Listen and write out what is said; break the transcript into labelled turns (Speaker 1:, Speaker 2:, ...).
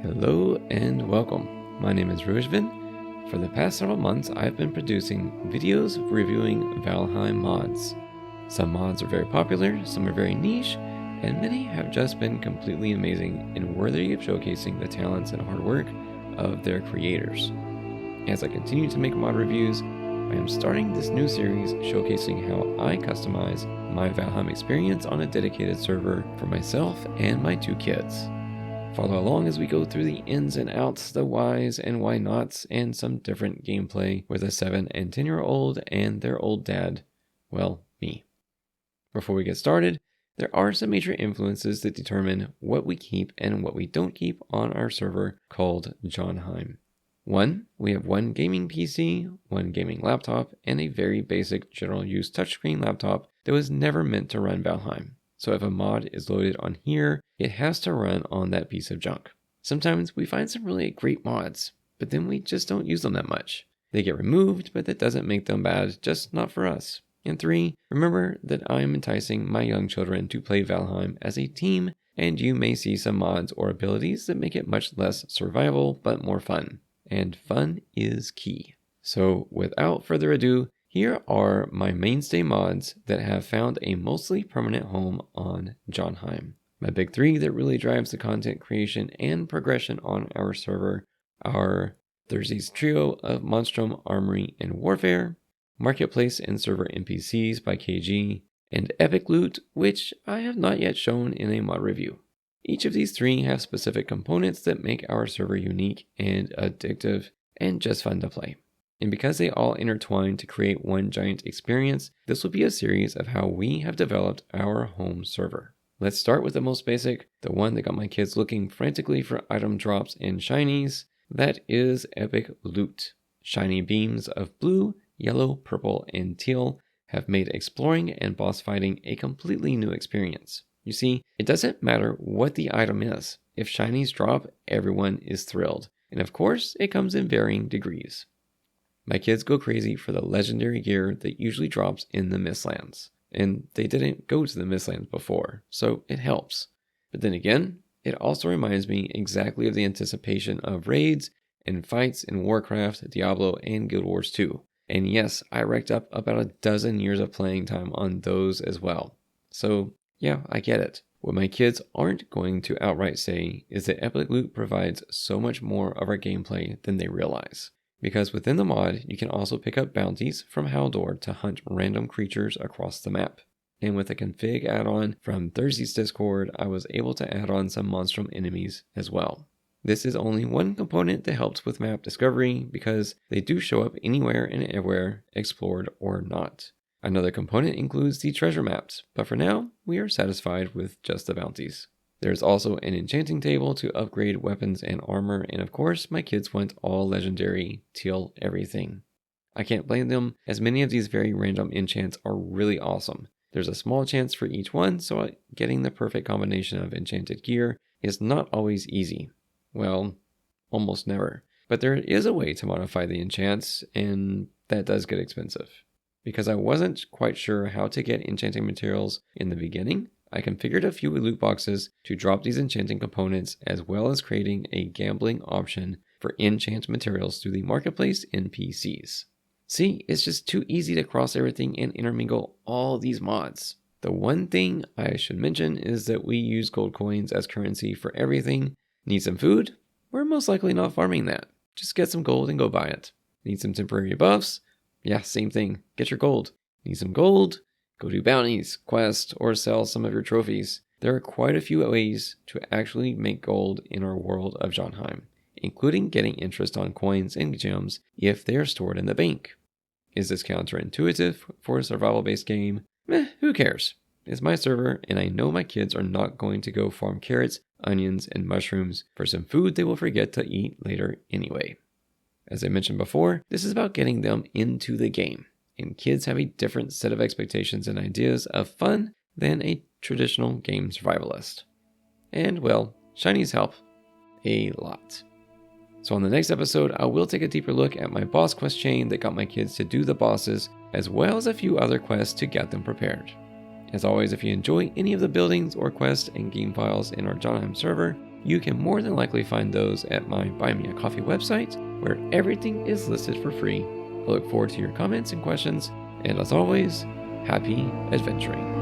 Speaker 1: Hello and welcome. My name is Ruijven. For the past several months, I've been producing videos reviewing Valheim mods. Some mods are very popular, some are very niche, and many have just been completely amazing and worthy of showcasing the talents and hard work of their creators. As I continue to make mod reviews, I am starting this new series showcasing how I customize my Valheim experience on a dedicated server for myself and my two kids. Follow along as we go through the ins and outs, the whys and why nots, and some different gameplay with a 7 and 10-year-old and their old dad, well, me. Before we get started, there are some major influences that determine what we keep and what we don't keep on our server called Valheim. 1. We have one gaming PC, one gaming laptop, and a very basic general use touchscreen laptop that was never meant to run Valheim. So if a mod is loaded on here, it has to run on that piece of junk. Sometimes we find some really great mods, but then we just don't use them that much. They get removed, but that doesn't make them bad, just not for us. And 3, remember that I am enticing my young children to play Valheim as a team, and you may see some mods or abilities that make it much less survival, but more fun. And fun is key. So without further ado, here are my mainstay mods that have found a mostly permanent home on Valheim. My big 3 that really drives the content creation and progression on our server are Thursday's trio of Monstrum, Armory, and Warfare, Marketplace and Server NPCs by KG, and EpicLoot, which I have not yet shown in a mod review. Each of these 3 have specific components that make our server unique and addictive and just fun to play. And because they all intertwine to create one giant experience, this will be a series of how we have developed our home server. Let's start with the most basic, the one that got my kids looking frantically for item drops and shinies. That is EpicLoot. Shiny beams of blue, yellow, purple, and teal have made exploring and boss fighting a completely new experience. You see, it doesn't matter what the item is. If shinies drop, everyone is thrilled. And of course, it comes in varying degrees. My kids go crazy for the legendary gear that usually drops in the Mistlands. And they didn't go to the Mistlands before, so it helps. But then again, it also reminds me exactly of the anticipation of raids and fights in Warcraft, Diablo, and Guild Wars 2. And yes, I racked up about a dozen years of playing time on those as well. So yeah, I get it. What my kids aren't going to outright say is that EpicLoot provides so much more of our gameplay than they realize. Because within the mod, you can also pick up bounties from Haldor to hunt random creatures across the map. And with a config add-on from Thursday's Discord, I was able to add on some monstrum enemies as well. This is only one component that helps with map discovery because they do show up anywhere and everywhere, explored or not. Another component includes the treasure maps, but for now, we are satisfied with just the bounties. There's also an Enchanting Table to upgrade weapons and armor, and of course, my kids want all legendary teal everything. I can't blame them, as many of these very random enchants are really awesome. There's a small chance for each one, so getting the perfect combination of enchanted gear is not always easy. Well, almost never. But there is a way to modify the enchants, and that does get expensive. Because I wasn't quite sure how to get enchanting materials in the beginning, I configured a few loot boxes to drop these enchanting components, as well as creating a gambling option for enchant materials through the Marketplace NPCs. See, it's just too easy to cross everything and intermingle all these mods. The one thing I should mention is that we use gold coins as currency for everything. Need some food? We're most likely not farming that. Just get some gold and go buy it. Need some temporary buffs? Yeah, same thing. Get your gold. Need some gold? Go do bounties, quests, or sell some of your trophies. There are quite a few ways to actually make gold in our world of Valheim, including getting interest on coins and gems if they are stored in the bank. Is this counterintuitive for a survival-based game? Who cares? It's my server, and I know my kids are not going to go farm carrots, onions, and mushrooms for some food they will forget to eat later anyway. As I mentioned before, this is about getting them into the game. And kids have a different set of expectations and ideas of fun than a traditional game survivalist. And well, shinies help a lot. So on the next episode, I will take a deeper look at my boss quest chain that got my kids to do the bosses, as well as a few other quests to get them prepared. As always, if you enjoy any of the buildings or quests and game files in our Valheim server, you can more than likely find those at my BuyMeACoffee website, where everything is listed for free. I look forward to your comments and questions, and as always, happy adventuring.